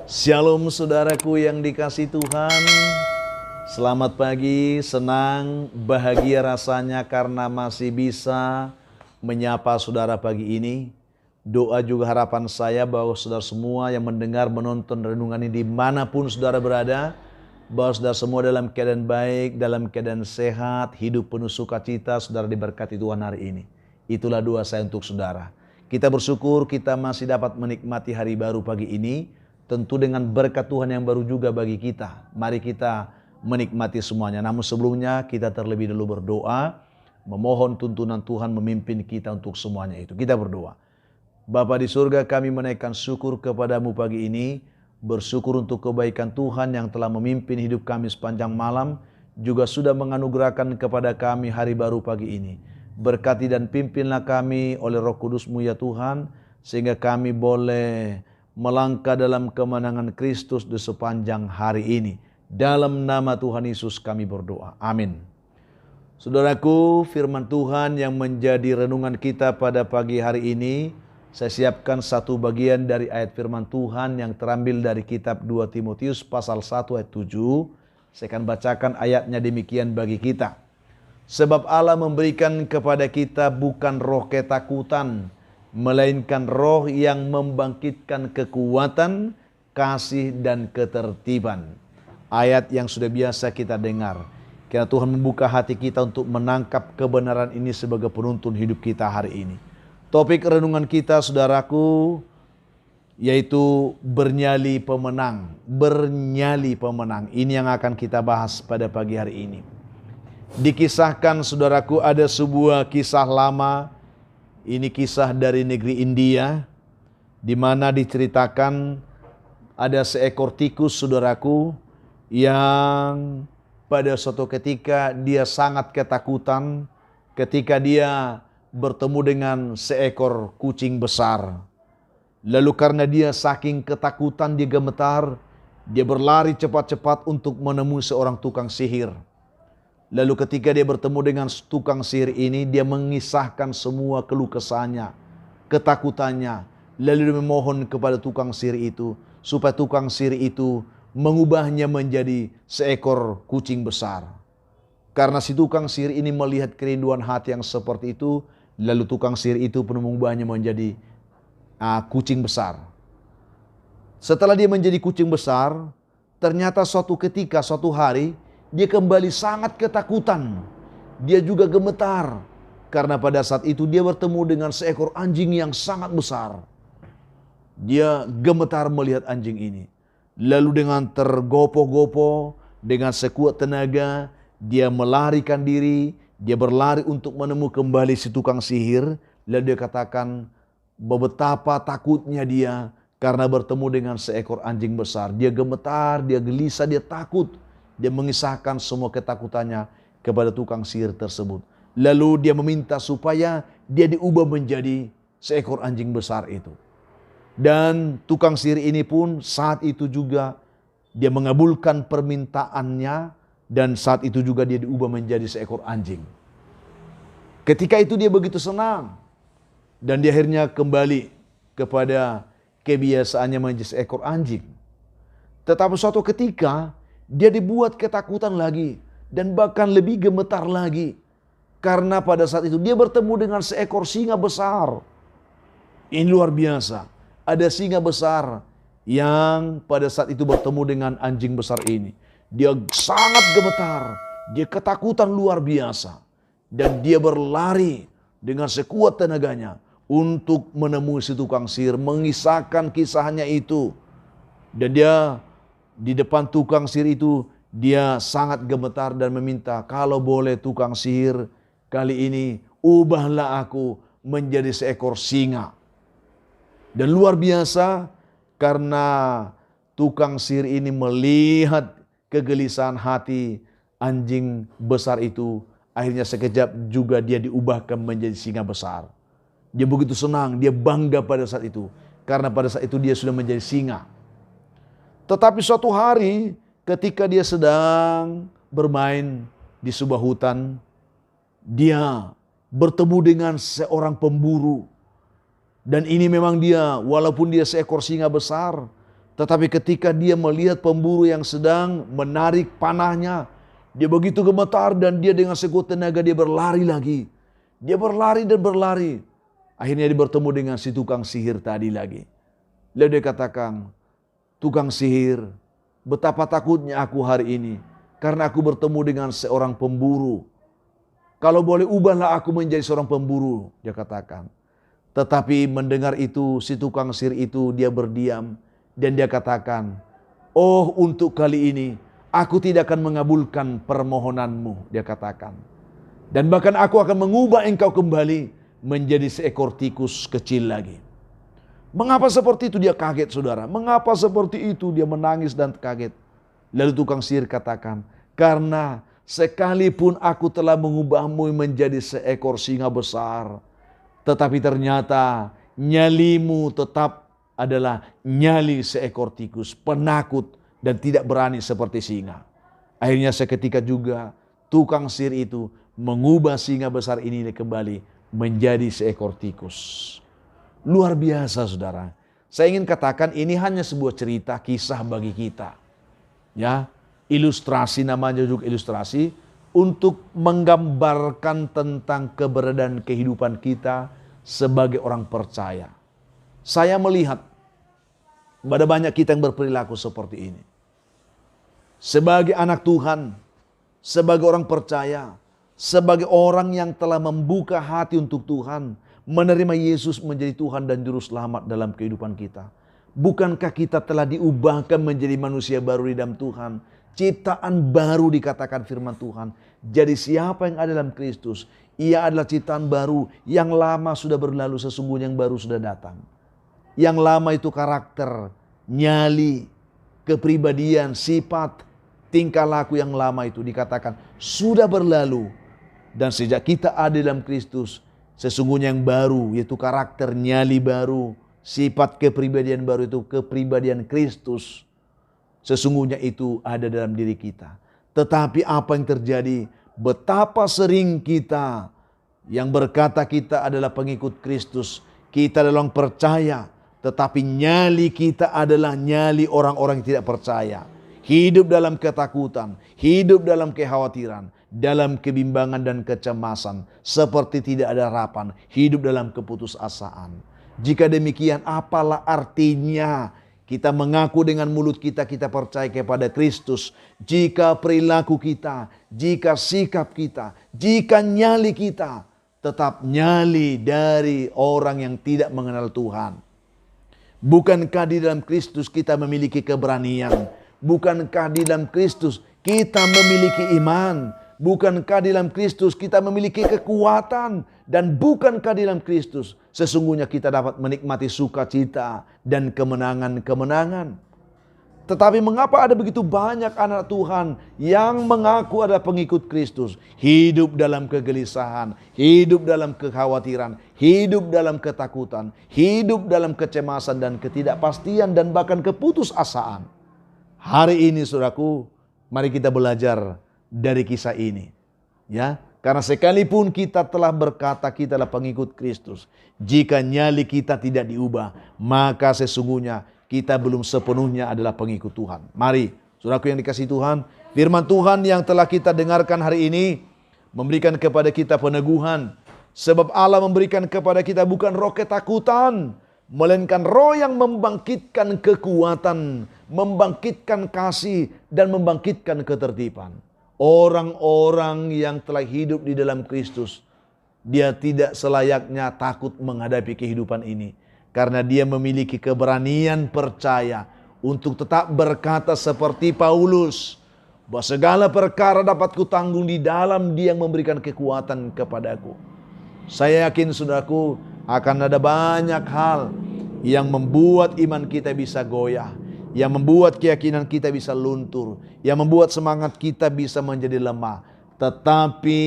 Shalom saudaraku yang dikasihi Tuhan. Selamat pagi, senang, bahagia rasanya karena masih bisa menyapa saudara pagi ini. Doa juga harapan saya bahwa saudara semua yang mendengar, menonton renungan ini dimanapun saudara berada, bahwa saudara semua dalam keadaan baik, dalam keadaan sehat, hidup penuh sukacita, saudara diberkati Tuhan hari ini. Itulah doa saya untuk saudara. Kita bersyukur kita masih dapat menikmati hari baru pagi ini, tentu dengan berkat Tuhan yang baru juga bagi kita. Mari kita menikmati semuanya. Namun sebelumnya kita terlebih dahulu berdoa, memohon tuntunan Tuhan memimpin kita untuk semuanya itu. Kita berdoa. Bapa di surga, kami menaikkan syukur kepadamu pagi ini. Bersyukur untuk kebaikan Tuhan yang telah memimpin hidup kami sepanjang malam, juga sudah menganugerahkan kepada kami hari baru pagi ini. Berkati dan pimpinlah kami oleh Roh Kudus-Mu ya Tuhan, sehingga kami boleh melangkah dalam kemenangan Kristus di sepanjang hari ini. Dalam nama Tuhan Yesus kami berdoa. Amin. Saudaraku, firman Tuhan yang menjadi renungan kita pada pagi hari ini, saya siapkan satu bagian dari ayat firman Tuhan yang terambil dari kitab 2 Timotius pasal 1 ayat 7. Saya akan bacakan ayatnya demikian bagi kita. Sebab Allah memberikan kepada kita bukan roh ketakutan, melainkan roh yang membangkitkan kekuatan, kasih dan ketertiban. Ayat yang sudah biasa kita dengar. Kiranya Tuhan membuka hati kita untuk menangkap kebenaran ini sebagai penuntun hidup kita hari ini. Topik renungan kita saudaraku, yaitu bernyali pemenang. Bernyali pemenang. Ini yang akan kita bahas pada pagi hari ini. Dikisahkan saudaraku, ada sebuah kisah lama. Ini kisah dari negeri India, di mana diceritakan ada seekor tikus saudaraku, yang pada suatu ketika dia sangat ketakutan ketika dia bertemu dengan seekor kucing besar. Lalu karena dia saking ketakutan, dia gemetar, dia berlari cepat-cepat untuk menemui seorang tukang sihir. Lalu ketika dia bertemu dengan tukang sihir ini, dia mengisahkan semua keluh kesahnya, ketakutannya. Lalu dia memohon kepada tukang sihir itu, supaya tukang sihir itu mengubahnya menjadi seekor kucing besar. Karena si tukang sihir ini melihat kerinduan hati yang seperti itu, lalu tukang sihir itu pun mengubahnya menjadi kucing besar. Setelah dia menjadi kucing besar, ternyata suatu ketika, suatu hari, dia kembali sangat ketakutan. Dia juga gemetar. Karena pada saat itu dia bertemu dengan seekor anjing yang sangat besar. Dia gemetar melihat anjing ini. Lalu dengan tergopoh-gopoh, dengan sekuat tenaga, dia melarikan diri. Dia berlari untuk menemui kembali si tukang sihir. Lalu dia katakan betapa takutnya dia karena bertemu dengan seekor anjing besar. Dia gemetar, dia gelisah, dia takut. Dia mengisahkan semua ketakutannya kepada tukang sihir tersebut. Lalu dia meminta supaya dia diubah menjadi seekor anjing besar itu. Dan tukang sihir ini pun saat itu juga dia mengabulkan permintaannya. Dan saat itu juga dia diubah menjadi seekor anjing. Ketika itu dia begitu senang. Dan dia akhirnya kembali kepada kebiasaannya menjadi seekor anjing. Tetapi suatu ketika dia dibuat ketakutan lagi dan bahkan lebih gemetar lagi. Karena pada saat itu dia bertemu dengan seekor singa besar. Ini luar biasa. Ada singa besar yang pada saat itu bertemu dengan anjing besar ini. Dia sangat gemetar. Dia ketakutan luar biasa. Dan dia berlari dengan sekuat tenaganya untuk menemui si tukang sihir, mengisahkan kisahnya itu. Dan dia di depan tukang sihir itu, dia sangat gemetar dan meminta, kalau boleh tukang sihir, kali ini ubahlah aku menjadi seekor singa. Dan luar biasa, karena tukang sihir ini melihat kegelisahan hati anjing besar itu, akhirnya sekejap juga dia diubahkan menjadi singa besar. Dia begitu senang, dia bangga pada saat itu, karena pada saat itu dia sudah menjadi singa. Tetapi suatu hari ketika dia sedang bermain di sebuah hutan, dia bertemu dengan seorang pemburu. Dan ini memang dia, walaupun dia seekor singa besar, Tetapi ketika dia melihat pemburu yang sedang menarik panahnya, dia begitu gemetar dan dia dengan sekuat tenaga dia berlari lagi. Dia berlari dan berlari. Akhirnya dia bertemu dengan si tukang sihir tadi lagi. Lalu dia katakan, tukang sihir, betapa takutnya aku hari ini. Karena aku bertemu dengan seorang pemburu. Kalau boleh ubahlah aku menjadi seorang pemburu, dia katakan. Tetapi mendengar itu, si tukang sihir itu dia berdiam. Dan dia katakan, oh untuk kali ini, aku tidak akan mengabulkan permohonanmu, dia katakan. Dan bahkan aku akan mengubah engkau kembali menjadi seekor tikus kecil lagi. Mengapa seperti itu? Dia kaget, saudara. Mengapa seperti itu? Dia menangis dan kaget. Lalu tukang sihir katakan, karena sekalipun aku telah mengubahmu menjadi seekor singa besar, tetapi ternyata nyalimu tetap adalah nyali seekor tikus, penakut dan tidak berani seperti singa. Akhirnya seketika juga tukang sihir itu mengubah singa besar ini kembali menjadi seekor tikus. Luar biasa, saudara. Saya ingin katakan ini hanya sebuah cerita kisah bagi kita. Ya, ilustrasi, namanya juga ilustrasi untuk menggambarkan tentang keberadaan kehidupan kita sebagai orang percaya. Saya melihat pada banyak kita yang berperilaku seperti ini. Sebagai anak Tuhan, sebagai orang percaya, sebagai orang yang telah membuka hati untuk Tuhan, menerima Yesus menjadi Tuhan dan Juru Selamat dalam kehidupan kita. Bukankah kita telah diubahkan menjadi manusia baru di dalam Tuhan? Ciptaan baru dikatakan firman Tuhan. Jadi siapa yang ada dalam Kristus, ia adalah ciptaan baru. Yang lama sudah berlalu, sesungguhnya yang baru sudah datang. Yang lama itu karakter, nyali, kepribadian, sifat, tingkah laku yang lama itu dikatakan sudah berlalu. Dan sejak kita ada dalam Kristus, sesungguhnya yang baru, yaitu karakter, nyali baru, sifat kepribadian baru, itu kepribadian Kristus. Sesungguhnya itu ada dalam diri kita. Tetapi apa yang terjadi? Betapa sering kita yang berkata kita adalah pengikut Kristus, kita adalah orang percaya, tetapi nyali kita adalah nyali orang-orang yang tidak percaya. Hidup dalam ketakutan, hidup dalam kekhawatiran, dalam kebimbangan dan kecemasan, seperti tidak ada harapan, hidup dalam keputusasaan. Jika demikian, apalah artinya kita mengaku dengan mulut kita, kita percaya kepada Kristus, jika perilaku kita, jika sikap kita, jika nyali kita tetap nyali dari orang yang tidak mengenal Tuhan. Bukankah di dalam Kristus kita memiliki keberanian? Bukankah di dalam Kristus kita memiliki iman? Bukankah di dalam Kristus kita memiliki kekuatan? Dan bukankah di dalam Kristus sesungguhnya kita dapat menikmati sukacita dan kemenangan-kemenangan? Tetapi mengapa ada begitu banyak anak Tuhan yang mengaku adalah pengikut Kristus, hidup dalam kegelisahan, hidup dalam kekhawatiran, hidup dalam ketakutan, hidup dalam kecemasan dan ketidakpastian dan bahkan keputusasaan? Hari ini, saudaraku, mari kita belajar dari kisah ini. Ya, karena sekalipun kita telah berkata kita adalah pengikut Kristus, jika nyali kita tidak diubah, maka sesungguhnya kita belum sepenuhnya adalah pengikut Tuhan. Mari, saudaraku yang dikasihi Tuhan, firman Tuhan yang telah kita dengarkan hari ini memberikan kepada kita peneguhan. Sebab Allah memberikan kepada kita bukan roh ketakutan, melainkan roh yang membangkitkan kekuatan, membangkitkan kasih, dan membangkitkan ketertiban. Orang-orang yang telah hidup di dalam Kristus, dia tidak selayaknya takut menghadapi kehidupan ini. Karena dia memiliki keberanian percaya untuk tetap berkata seperti Paulus, bahwa segala perkara dapat kutanggung di dalam Dia yang memberikan kekuatan kepadaku. Saya yakin, saudaraku, akan ada banyak hal yang membuat iman kita bisa goyah, yang membuat keyakinan kita bisa luntur, yang membuat semangat kita bisa menjadi lemah. Tetapi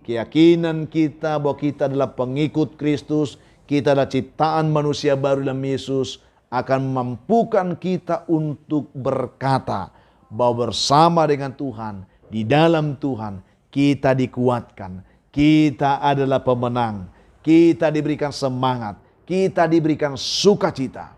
keyakinan kita bahwa kita adalah pengikut Kristus, kita adalah ciptaan manusia baru dalam Yesus, akan memampukan kita untuk berkata bahwa bersama dengan Tuhan, di dalam Tuhan, kita dikuatkan, kita adalah pemenang, kita diberikan semangat, kita diberikan sukacita.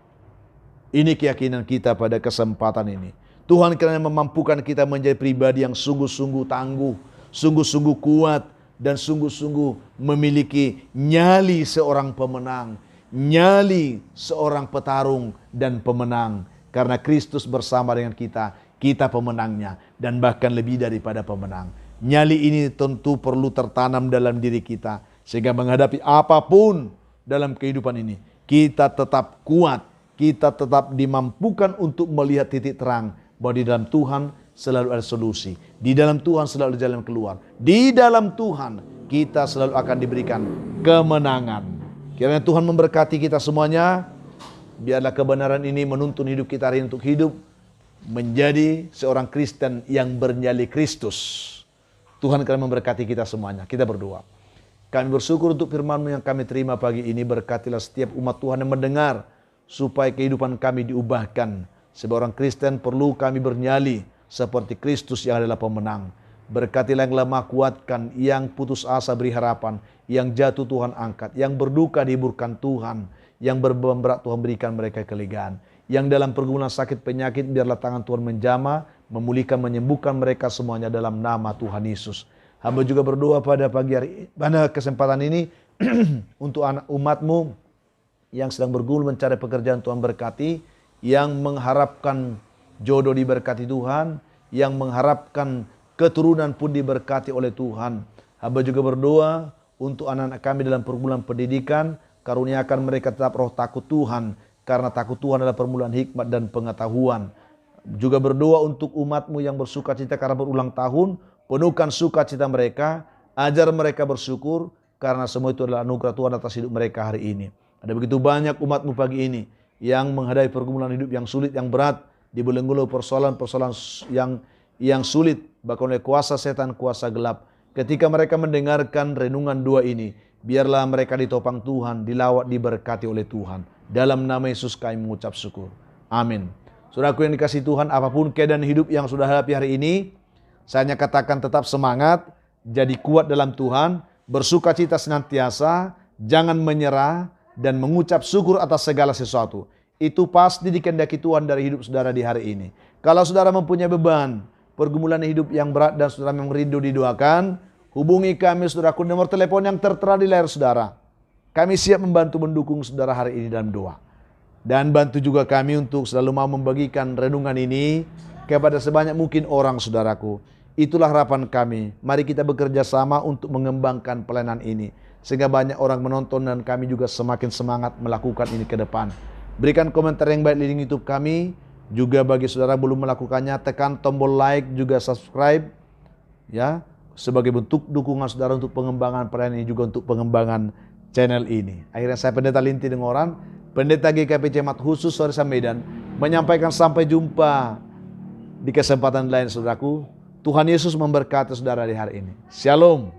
Ini keyakinan kita pada kesempatan ini. Tuhan kiranya memampukan kita menjadi pribadi yang sungguh-sungguh tangguh, sungguh-sungguh kuat, dan sungguh-sungguh memiliki nyali seorang pemenang, nyali seorang petarung dan pemenang. Karena Kristus bersama dengan kita, kita pemenangnya, dan bahkan lebih daripada pemenang. Nyali ini tentu perlu tertanam dalam diri kita, sehingga menghadapi apapun dalam kehidupan ini, kita tetap kuat, kita tetap dimampukan untuk melihat titik terang, bahwa di dalam Tuhan selalu ada solusi. Di dalam Tuhan selalu ada jalan keluar. Di dalam Tuhan kita selalu akan diberikan kemenangan. Kiranya Tuhan memberkati kita semuanya. Biarlah kebenaran ini menuntun hidup kita hari ini untuk hidup menjadi seorang Kristen yang bernyali Kristus. Tuhan akan memberkati kita semuanya. Kita berdoa. Kami bersyukur untuk firman-Mu yang kami terima pagi ini. Berkatilah setiap umat Tuhan yang mendengar, supaya kehidupan kami diubahkan. Sebagai orang Kristen perlu kami bernyali seperti Kristus yang adalah pemenang. Berkatilah yang lemah kuatkan, yang putus asa beri harapan, yang jatuh Tuhan angkat, yang berduka dihiburkan Tuhan, yang berbeban berat Tuhan berikan mereka kelegaan, yang dalam pergumulan sakit penyakit biarlah tangan Tuhan menjamah, memulihkan, menyembuhkan mereka semuanya dalam nama Tuhan Yesus. Hamba juga berdoa pada pagi hari, pada kesempatan ini untuk anak umat-Mu yang sedang bergumul mencari pekerjaan, Tuhan berkati. Yang mengharapkan jodoh diberkati Tuhan, yang mengharapkan keturunan pun diberkati oleh Tuhan. Hamba juga berdoa untuk anak-anak kami dalam pergumulan pendidikan, karuniakan mereka tetap roh takut Tuhan, karena takut Tuhan adalah permulaan hikmat dan pengetahuan. Juga berdoa untuk umat-Mu yang bersuka cita karena berulang tahun, penuhkan sukacita mereka, ajar mereka bersyukur, karena semua itu adalah anugerah Tuhan atas hidup mereka hari ini. Ada begitu banyak umat-Mu pagi ini yang menghadapi pergumulan hidup yang sulit, yang berat, dibelenggu persoalan-persoalan yang sulit, bahkan oleh kuasa setan, kuasa gelap. Ketika mereka mendengarkan renungan dua ini, biarlah mereka ditopang Tuhan, dilawat, diberkati oleh Tuhan. Dalam nama Yesus kami mengucap syukur. Amin. Saudaraku yang dikasihi Tuhan, apapun keadaan hidup yang sudah hadapi hari ini, saya hanya katakan tetap semangat, jadi kuat dalam Tuhan, bersukacita senantiasa, jangan menyerah, dan mengucap syukur atas segala sesuatu. Itu pasti dikehendaki Tuhan dari hidup saudara di hari ini. Kalau saudara mempunyai beban, pergumulan hidup yang berat dan saudara memang rindu didoakan, hubungi kami saudaraku, nomor telepon yang tertera di layar saudara. Kami siap membantu mendukung saudara hari ini dalam doa. Dan bantu juga kami untuk selalu mau membagikan renungan ini kepada sebanyak mungkin orang saudaraku. Itulah harapan kami. Mari kita bekerja sama untuk mengembangkan pelayanan ini, sehingga banyak orang menonton dan kami juga semakin semangat melakukan ini ke depan. Berikan komentar yang baik di link YouTube kami. Juga bagi saudara belum melakukannya, tekan tombol like, juga subscribe, ya, sebagai bentuk dukungan saudara untuk pengembangan pelayanan ini, juga untuk pengembangan channel ini. Akhirnya saya Pendeta Linti Dengoran, Pendeta GKP Jemaat Khusus Soresa Medan, menyampaikan sampai jumpa di kesempatan lain saudaraku. Tuhan Yesus memberkati saudara di hari ini. Shalom.